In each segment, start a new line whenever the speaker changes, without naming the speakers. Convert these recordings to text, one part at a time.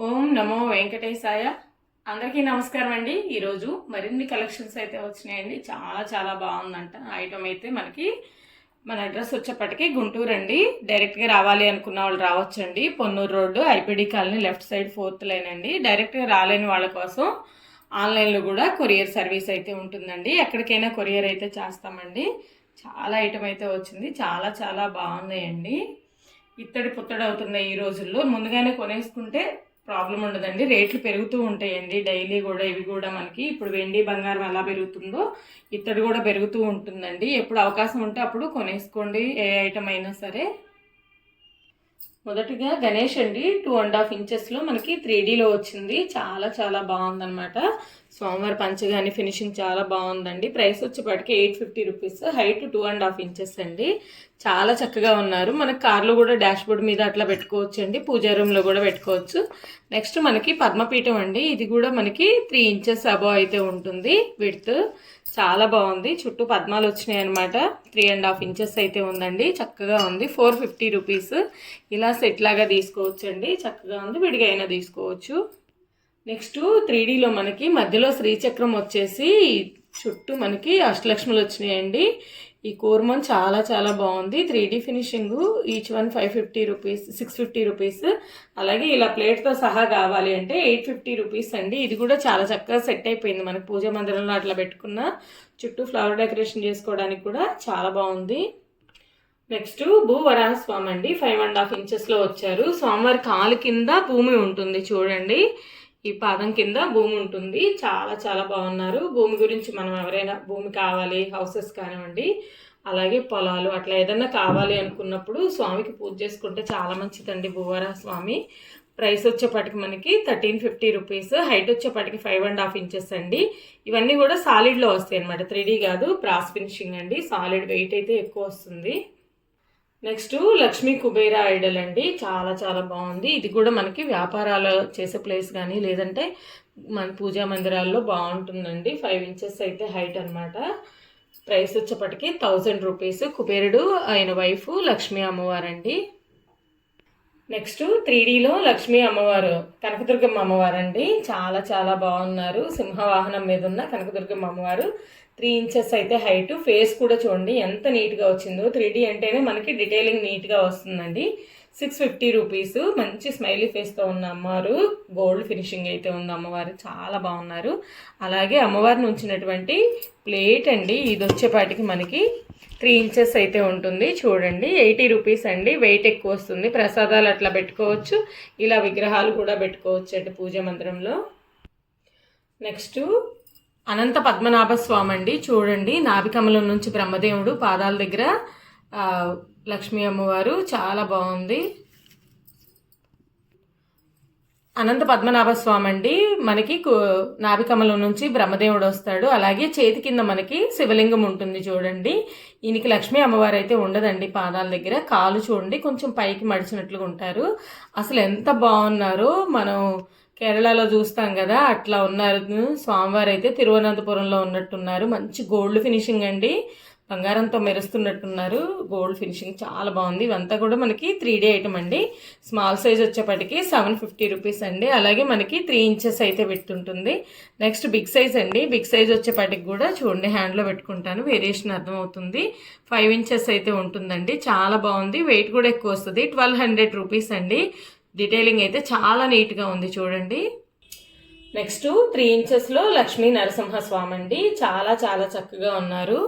ఓం నమో వెంకటేశాయ. అందరికీ నమస్కారం అండి. ఈరోజు మరిన్ని కలెక్షన్స్ అయితే వచ్చినాయండి. చాలా చాలా బాగుందంట ఐటమ్ అయితే. మన అడ్రస్ వచ్చేప్పటికి గుంటూరు అండి. డైరెక్ట్గా రావాలి అనుకున్న వాళ్ళు రావచ్చండి. Ponnuru road IPD colony left side 4th line అండి. డైరెక్ట్గా రాలేని వాళ్ళ కోసం ఆన్లైన్లో కూడా కొరియర్ సర్వీస్ అయితే ఉంటుందండి. ఎక్కడికైనా కొరియర్ అయితే చేస్తామండి. చాలా ఐటమ్ అయితే వచ్చింది. చాలా చాలా బాగున్నాయండి. ఇత్తడి పుత్తడి అవుతున్నాయి ఈ రోజుల్లో. ముందుగానే కొనేసుకుంటే ప్రాబ్లం ఉండదండి. రేట్లు పెరుగుతూ ఉంటాయండి డైలీ కూడా. ఇవి కూడా మనకి ఇప్పుడు వెండి బంగారం ఎలా పెరుగుతుందో ఇత్తడి కూడా పెరుగుతూ ఉంటుందండి. ఎప్పుడు అవకాశం ఉంటే అప్పుడు కొనేసుకోండి, ఏ ఐటమ్ అయినా సరే. మొదటిగా గణేష్ అండి, 2.5 ఇంచెస్లో మనకి 3Dలో వచ్చింది. చాలా చాలా బాగుందన్నమాట. స్వామివారి పంచగాని ఫినిషింగ్ చాలా బాగుందండి. ప్రైస్ వచ్చేప్పటికి 850 రూపీస్. హైట్ 2.5 ఇంచెస్ అండి. చాలా చక్కగా ఉన్నారు. మనకి కార్లో కూడా డాష్ బోర్డ్ మీద అట్లా పెట్టుకోవచ్చు అండి. పూజా రూమ్లో కూడా పెట్టుకోవచ్చు. నెక్స్ట్ మనకి పద్మపీఠం అండి. ఇది కూడా మనకి 3 ఇంచెస్ అబవ్ అయితే ఉంటుంది విడ్త్. చాలా బాగుంది. చుట్టూ పద్మాలు వచ్చినాయి అనమాట. 3.5 ఇంచెస్ అయితే ఉందండి. చక్కగా ఉంది. 450 రూపీస్. ఇలా సెట్ లాగా తీసుకోవచ్చు అండి. చక్కగా ఉంది. విడిగా అయినా తీసుకోవచ్చు. నెక్స్ట్ 3Dలో మనకి మధ్యలో శ్రీచక్రం వచ్చేసి చుట్టూ మనకి అష్టలక్ష్ములు వచ్చినాయండి. ఈ కూర్మం చాలా చాలా బాగుంది. 3D finishing. Each one 550 rupees, 650 rupees. అలాగే ఇలా ప్లేట్తో సహా కావాలి అంటే 850 రూపీస్ అండి. ఇది కూడా చాలా చక్కగా సెట్ అయిపోయింది. మనకి పూజా మందిరంలో అట్లా పెట్టుకున్న చుట్టూ ఫ్లవర్ డెకరేషన్ చేసుకోవడానికి కూడా చాలా బాగుంది. నెక్స్ట్ భూవరాహస్వామి అండి. 5.5 ఇంచెస్లో వచ్చారు. స్వామివారి కాలు కింద భూమి ఉంటుంది చూడండి. ఈ పాదం కింద భూమి ఉంటుంది. చాలా చాలా బాగున్నారు. భూమి గురించి మనం ఎవరైనా భూమి కావాలి, హౌసెస్ కానివ్వండి, అలాగే పొలాలు అట్లా ఏదన్నా కావాలి అనుకున్నప్పుడు స్వామికి పూజ చేసుకుంటే చాలా మంచిదండి భూవరాహ స్వామి. ప్రైస్ వచ్చేప్పటికి మనకి 1350 రూపీస్. హైట్ వచ్చేప్పటికి 5.5 ఇంచెస్ అండి. ఇవన్నీ కూడా సాలిడ్లో వస్తాయి అనమాట. 3D కాదు, బ్రాస్ ఫినిషింగ్ అండి. సాలిడ్ వెయిట్ అయితే ఎక్కువ వస్తుంది. నెక్స్ట్ లక్ష్మీ కుబేర ఐడల్ అండి. చాలా చాలా బాగుంది. ఇది కూడా మనకి వ్యాపారాలు చేసే ప్లేస్ కానీ లేదంటే మన పూజా మందిరాల్లో బాగుంటుందండి. 5 ఇంచెస్ అయితే హైట్ అనమాట. ప్రైస్ వచ్చేప్పటికి 1000 రూపీస్. కుబేరుడు ఆయన వైఫ్ లక్ష్మీ అమ్మవారండి. నెక్స్ట్ 3Dలో లక్ష్మీ అమ్మవారు, కనకదుర్గమ్మ అమ్మవారు అండి. చాలా చాలా బాగున్నారు. సింహవాహనం మీద ఉన్న కనకదుర్గమ్మ అమ్మవారు. 3 ఇంచెస్ అయితే హైట్. ఫేస్ కూడా చూడండి ఎంత నీట్గా వచ్చిందో. 3D అంటేనే మనకి డీటెయిలింగ్ నీట్గా వస్తుందండి. 650 రూపీస్. మంచి స్మైలీ ఫేస్తో ఉన్న అమ్మవారు. గోల్డ్ ఫినిషింగ్ అయితే ఉంది అమ్మవారు. చాలా బాగున్నారు. అలాగే అమ్మవారిని ఉంచినటువంటి ప్లేట్ అండి. ఇది వచ్చేపాటికి మనకి 3 ఇంచెస్ అయితే ఉంటుంది చూడండి. 80 రూపీస్ అండి. వెయిట్ ఎక్కువ వస్తుంది. ప్రసాదాలు అట్లా పెట్టుకోవచ్చు. ఇలా విగ్రహాలు కూడా పెట్టుకోవచ్చు అండి పూజా మందిరంలో. నెక్స్ట్ అనంత పద్మనాభ స్వామి అండి. చూడండి, నాభికమలం నుంచి బ్రహ్మదేవుడు పాదాల దగ్గర లక్ష్మీ అమ్మవారు. చాలా బాగుంది. అనంత పద్మనాభ స్వామి అండి. మనకి నాభికమలం నుంచి బ్రహ్మదేవుడు వస్తాడు. అలాగే చేతి కింద మనకి శివలింగం ఉంటుంది చూడండి. ఈయనకి లక్ష్మీ అమ్మవారు అయితే ఉండదండి పాదాల దగ్గర. కాలు చూడండి కొంచెం పైకి మడిచినట్లుగా ఉంటారు. అసలు ఎంత బాగున్నారో. మనం కేరళలో చూస్తాం కదా, అట్లా ఉన్నారు స్వామివారు అయితే. తిరువనంతపురంలో ఉన్నట్టున్నారు. మంచి గోల్డ్ ఫినిషింగ్ అండి. బంగారంతో మెరుస్తున్నట్టున్నారు. గోల్డ్ ఫినిషింగ్ చాలా బాగుంది. ఇవంతా కూడా మనకి 3D ఐటమ్ అండి. స్మాల్ సైజ్ వచ్చేప్పటికి 750 రూపీస్ అండి. అలాగే మనకి 3 ఇంచెస్ అయితే పెట్టుంటుంది. నెక్స్ట్ బిగ్ సైజ్ అండి. బిగ్ సైజ్ వచ్చేప్పటికి కూడా చూడండి, హ్యాండ్లో పెట్టుకుంటాను, వేరియేషన్ అర్థమవుతుంది. 5 ఇంచెస్ అయితే ఉంటుందండి. చాలా బాగుంది. వెయిట్ కూడా ఎక్కువ వస్తుంది. 1200 రూపీస్ అండి. డీటెయిలింగ్ అయితే చాలా నీట్గా ఉంది చూడండి. నెక్స్ట్ 3 ఇంచెస్లో లక్ష్మీ నరసింహస్వామి అండి. చాలా చాలా చక్కగా ఉన్నారు.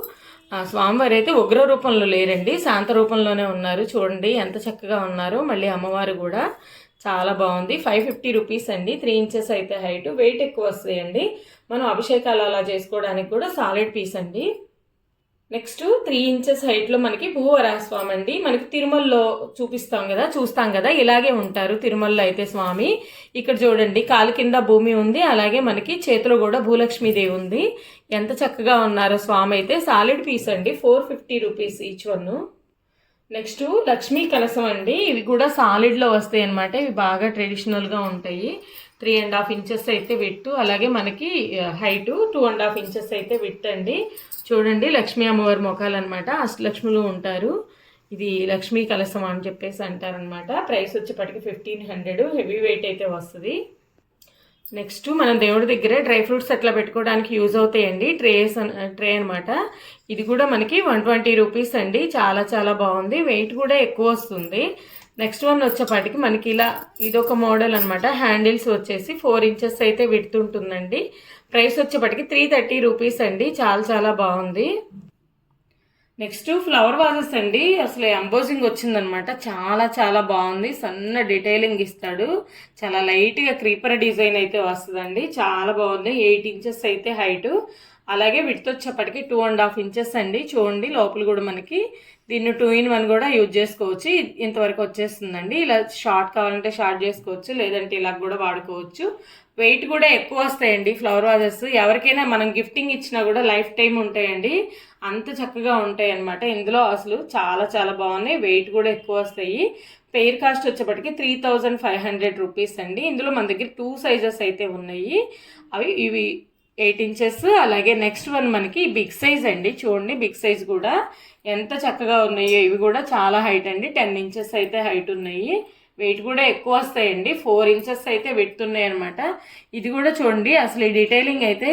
స్వామివారు అయితే ఉగ్ర రూపంలో లేరండి, శాంత రూపంలోనే ఉన్నారు. చూడండి ఎంత చక్కగా ఉన్నారు. మళ్ళీ అమ్మవారు కూడా చాలా బాగుంది. 550 రూపీస్ అండి. 3 ఇంచెస్ అయితే హైట్. వెయిట్ ఎక్కువ వస్తాయండి. మనం అభిషేకాలు అలా చేసుకోవడానికి కూడా సాలిడ్ పీస్ అండి. నెక్స్ట్ 3 ఇంచెస్ హైట్లో మనకి భూవరాహస్వామి అండి. మనకి తిరుమలలో చూస్తాం కదా ఇలాగే ఉంటారు తిరుమలలో అయితే స్వామి. ఇక్కడ చూడండి, కాలు కింద భూమి ఉంది. అలాగే మనకి చేతిలో కూడా భూలక్ష్మీదేవి ఉంది. ఎంత చక్కగా ఉన్నారో స్వామి అయితే. సాలిడ్ పీస్ అండి. 450 rupees each one. Next Lakshmi కలసం అండి. ఇవి కూడా సాలిడ్లో వస్తాయి అనమాట. ఇవి బాగా ట్రెడిషనల్గా ఉంటాయి. 3.5 ఇంచెస్ అయితే విడ్త్. అలాగే మనకి హైటు 2.5 ఇంచెస్ అయితే విడ్త్ అండి. చూడండి, లక్ష్మీ అమ్మవారి మొఖాలు అనమాట. అష్టలక్ష్ములు ఉంటారు. ఇది లక్ష్మీ కలసం అని చెప్పేసి అంటారనమాట. ప్రైస్ వచ్చేప్పటికి 1500, హెవీ వెయిట్ అయితే వస్తుంది. నెక్స్ట్ మనం దేవుడి దగ్గర డ్రై ఫ్రూట్స్ అట్లా పెట్టుకోవడానికి యూజ్ అవుతాయండి ట్రే అనమాట. ఇది కూడా మనకి 120 రూపీస్ అండి. చాలా చాలా బాగుంది, వెయిట్ కూడా ఎక్కువ వస్తుంది. నెక్స్ట్ వన్ వచ్చేపాటికి మనకి ఇలా ఇదొక మోడల్ అనమాట. హ్యాండిల్స్ వచ్చేసి 4 ఇంచెస్ అయితే విడుతుంటుందండి. ప్రైస్ వచ్చేపాటికి 330 రూపీస్ అండి. చాలా చాలా బాగుంది. నెక్స్ట్ ఫ్లవర్ వాజెస్ అండి. అసలు ఎంబోజింగ్ వచ్చిందనమాట, చాలా చాలా బాగుంది. సన్న డీటెయిలింగ్ ఇస్తాడు, చాలా లైట్గా క్రీపర్ డిజైన్ అయితే వస్తుందండి. చాలా బాగుంది. 8 ఇంచెస్ అయితే హైటు, అలాగే విడ్త్ వచ్చేప్పటికి 2.5 ఇంచెస్ అండి. చూడండి లోపల కూడా మనకి దీన్ని 2 in 1 కూడా యూజ్ చేసుకోవచ్చు. ఇంతవరకు వచ్చేస్తుందండి. ఇలా షార్ట్ కావాలంటే షార్ట్ చేసుకోవచ్చు, లేదంటే ఇలా కూడా వాడుకోవచ్చు. వెయిట్ కూడా ఎక్కువ వస్తాయండి ఫ్లవర్ వాజెస్. ఎవరికైనా మనం గిఫ్టింగ్ ఇచ్చినా కూడా లైఫ్ టైం ఉంటాయండి, అంత చక్కగా ఉంటాయి అన్నమాట. ఇందులో అసలు చాలా చాలా బాగున్నాయి, వెయిట్ కూడా ఎక్కువ వస్తాయి. పెయిర్ కాస్ట్ వచ్చేప్పటికి 3500 రూపీస్ అండి. ఇందులో మన దగ్గర 2 సైజెస్ అయితే ఉన్నాయి. ఇవి 8 ఇంచెస్. అలాగే నెక్స్ట్ వన్ మనకి బిగ్ సైజ్ అండి. చూడండి బిగ్ సైజ్ కూడా ఎంత చక్కగా ఉన్నాయో. ఇవి కూడా చాలా హైట్ అండి, 10 ఇంచెస్ అయితే హైట్ ఉన్నాయి. వెయిట్ కూడా ఎక్కువ వస్తాయండి, 4 ఇంచెస్ అయితే వెళ్తున్నాయి అనమాట. ఇది కూడా చూడండి అసలు ఈ డీటెయిలింగ్ అయితే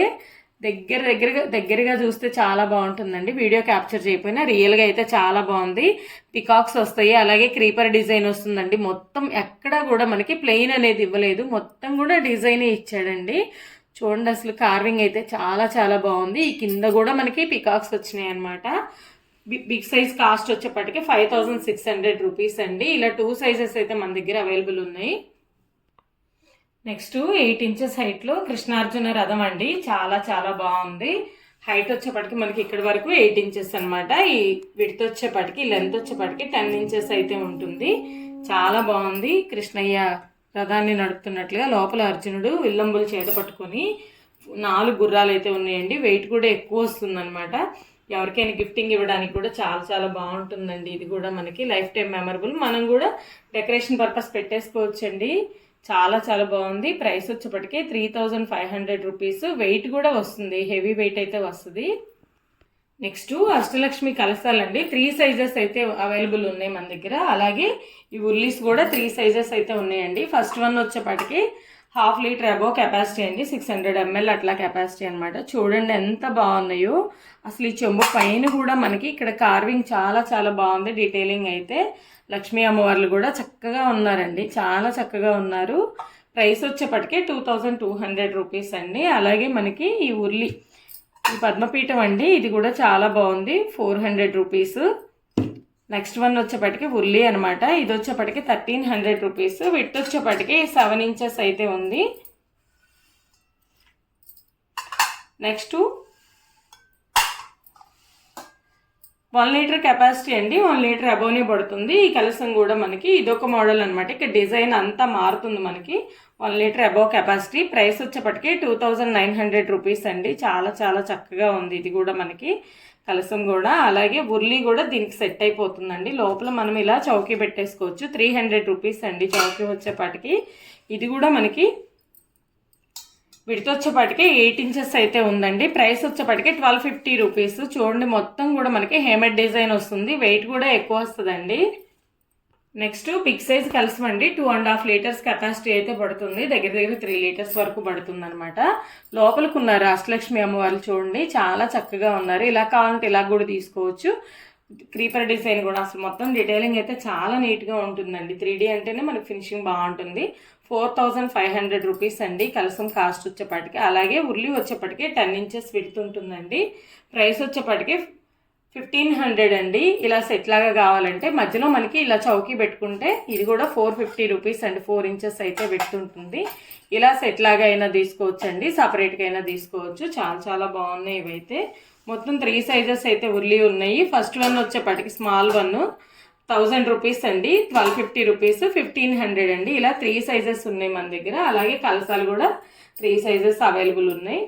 దగ్గరగా చూస్తే చాలా బాగుంటుందండి. వీడియో క్యాప్చర్ చేయకపోయినా రియల్గా అయితే చాలా బాగుంది. పికాక్స్ వస్తాయి, అలాగే క్రీపర్ డిజైన్ వస్తుందండి. మొత్తం ఎక్కడా కూడా మనకి ప్లెయిన్ అనేది ఇవ్వలేదు, మొత్తం కూడా డిజైనే ఇచ్చాడండి. చూడండి అసలు కార్వింగ్ అయితే చాలా చాలా బాగుంది. ఈ కింద కూడా మనకి పికాక్స్ వచ్చినాయి అనమాట. బిగ్ సైజ్ కాస్ట్ వచ్చేప్పటికి 5600 రూపీస్ అండి. ఇలా 2 సైజెస్ అయితే మన దగ్గర అవైలబుల్ ఉన్నాయి. నెక్స్ట్ 8 ఇంచెస్ హైట్లో కృష్ణార్జున రథం అండి. చాలా చాలా బాగుంది. హైట్ వచ్చేప్పటికి మనకి ఇక్కడ వరకు 8 ఇంచెస్ అనమాట. ఈ విడ్త్ వచ్చేప్పటికి లెంత్ వచ్చేప్పటికి 10 ఇంచెస్ అయితే ఉంటుంది. చాలా బాగుంది. కృష్ణయ్య రథాన్ని నడుపుతున్నట్లుగా లోపల అర్జునుడు విల్లంబులు చేత పట్టుకొని 4 గుర్రాలు అయితే ఉన్నాయండి. వెయిట్ కూడా ఎక్కువ వస్తుంది అనమాట. ఎవరికైనా గిఫ్టింగ్ ఇవ్వడానికి కూడా చాలా చాలా బాగుంటుందండి. ఇది కూడా మనకి లైఫ్ టైం మెమరబుల్. మనం కూడా డెకరేషన్ పర్పస్ పెట్టేసుకోవచ్చండి. చాలా చాలా బాగుంది. Price వచ్చేప్పటికే 3500 rupees. వెయిట్ కూడా వస్తుంది, హెవీ వెయిట్ అయితే వస్తుంది. నెక్స్ట్ అష్టలక్ష్మి కలసాలండి. 3 సైజెస్ అయితే అవైలబుల్ ఉన్నాయి మన దగ్గర. అలాగే ఈ ఉల్లీస్ కూడా 3 సైజెస్ అయితే ఉన్నాయండి. ఫస్ట్ వన్ వచ్చేప్పటికి 1/2 లీటర్ అబోవ్ కెపాసిటీ అండి, 600 ml అట్లా కెపాసిటీ అనమాట. చూడండి ఎంత బాగున్నాయో. అసలు ఈ చెంబు పైన కూడా మనకి ఇక్కడ కార్వింగ్ చాలా చాలా బాగుంది. డీటెయిలింగ్ అయితే లక్ష్మీ అమ్మవార్లు కూడా చక్కగా ఉన్నారండి, చాలా చక్కగా ఉన్నారు. ప్రైస్ వచ్చేప్పటికే 2200 రూపీస్ అండి. అలాగే మనకి ఈ ఉర్లి, ఈ పద్మపీఠం అండి, ఇది కూడా చాలా బాగుంది, 400 రూపీస్. నెక్స్ట్ వన్ వచ్చేప్పటికి ఉర్లి అనమాట. ఇది వచ్చేప్పటికి 1300 రూపీస్. విడ్త్ వచ్చేప్పటికి 7 ఇంచెస్ అయితే ఉంది. నెక్స్ట్ 1 లీటర్ కెపాసిటీ అండి, 1 లీటర్ అబోనే పడుతుంది. ఈ కలసం కూడా మనకి ఇదొక మోడల్ అనమాట. ఇక్కడ డిజైన్ అంతా మారుతుంది మనకి. 1 లీటర్ అబోవ్ కెపాసిటీ. ప్రైస్ వచ్చేప్పటికి 2900 రూపీస్ అండి. చాలా చాలా చక్కగా ఉంది ఇది కూడా మనకి కలసం కూడా. అలాగే ఉర్లి కూడా దీనికి సెట్ అయిపోతుందండి. లోపల మనం ఇలా చౌకీ పెట్టేసుకోవచ్చు. 300 రూపీస్ అండి చౌకీ వచ్చేపాటికి. ఇది కూడా మనకి విడత వచ్చేపాటికి 8 ఇంచెస్ అయితే ఉందండి. ప్రైస్ వచ్చేపాటికి 1250 రూపీస్. చూడండి మొత్తం కూడా మనకి హేమెడ్ డిజైన్ వస్తుంది, వెయిట్ కూడా ఎక్కువ వస్తుందండి. నెక్స్ట్ బిగ్ సైజ్ కలసం అండి. 2.5 లీటర్స్ కెపాసిటీ అయితే పడుతుంది, దగ్గర 3 లీటర్స్ వరకు పడుతుంది అనమాట. లోపలికి ఉన్నారు అష్టలక్ష్మి అమ్మవారు. చూడండి చాలా చక్కగా ఉన్నారు. ఇలా కావాలంటే ఇలా కూడా తీసుకోవచ్చు. క్రీపర్ డిజైన్ కూడా అసలు మొత్తం డీటెయిలింగ్ అయితే చాలా నీట్గా ఉంటుందండి. 3D అంటేనే మనకి ఫినిషింగ్ బాగుంటుంది. 4500 రూపీస్ అండి కలసం కాస్ట్ వచ్చేప్పటికి. అలాగే ఉర్లి వచ్చేప్పటికి 10 ఇంచెస్ విడ్త్ ఉంటుందండి. ప్రైస్ వచ్చేప్పటికి 1500 అండి. ఇలా సెట్ లాగా కావాలంటే మధ్యలో మనకి ఇలా చౌకీ పెట్టుకుంటే ఇది కూడా 450 రూపీస్ అండి. 4 ఇంచెస్ అయితే పెడుతుంటుంది. ఇలా సెట్ లాగా అయినా తీసుకోవచ్చు అండి, సపరేట్గా అయినా తీసుకోవచ్చు. చాలా చాలా బాగున్నాయి ఇవైతే. మొత్తం 3 సైజెస్ అయితే ఉర్లి ఉన్నాయి. ఫస్ట్ వన్ వచ్చేప్పటికి స్మాల్ వన్ 1000 రూపీస్ అండి, 1250 రూపీస్, 1500 అండి. ఇలా 3 సైజెస్ ఉన్నాయి మన దగ్గర. అలాగే కలసాలు కూడా 3 సైజెస్ అవైలబుల్ ఉన్నాయి.